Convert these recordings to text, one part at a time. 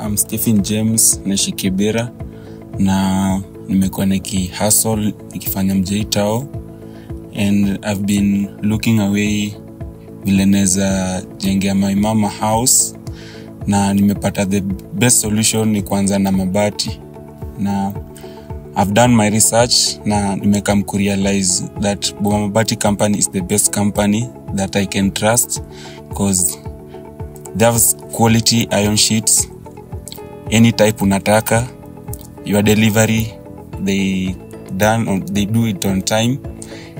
I'm Stephen James naishi Kibera na nimekuwa hustle nikifanya Mjeitao, and I've been looking away vile naweza jengea my mama house, na nimepata the best solution ni kuanza na mabati. Na I've done my research na nimekam kurealize that Boma Mabati company is the best company that I can trust, because they have quality iron sheets, any type unataka, your delivery they do it on time.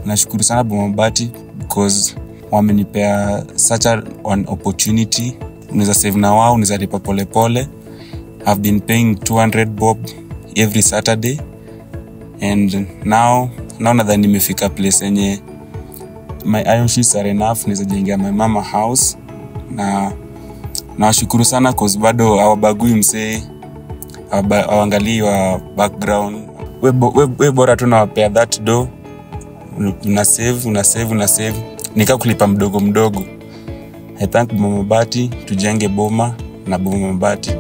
Nashukuru sana Boma Mabati because wamenipea such an opportunity. Unaweza save na wao, unaweza lipa pole pole. I've been paying 200 bob every Saturday, and now that nimefika place yenye my iron sheets are enough, naweza jengea my mama house. Na nashukuru sana cause bado hawabagui msee, hawaangalii wa background. We bora tunawapea that do, una save nika kulipa mdogo. I thank Boma Mabati, tujenge boma na Boma Mabati.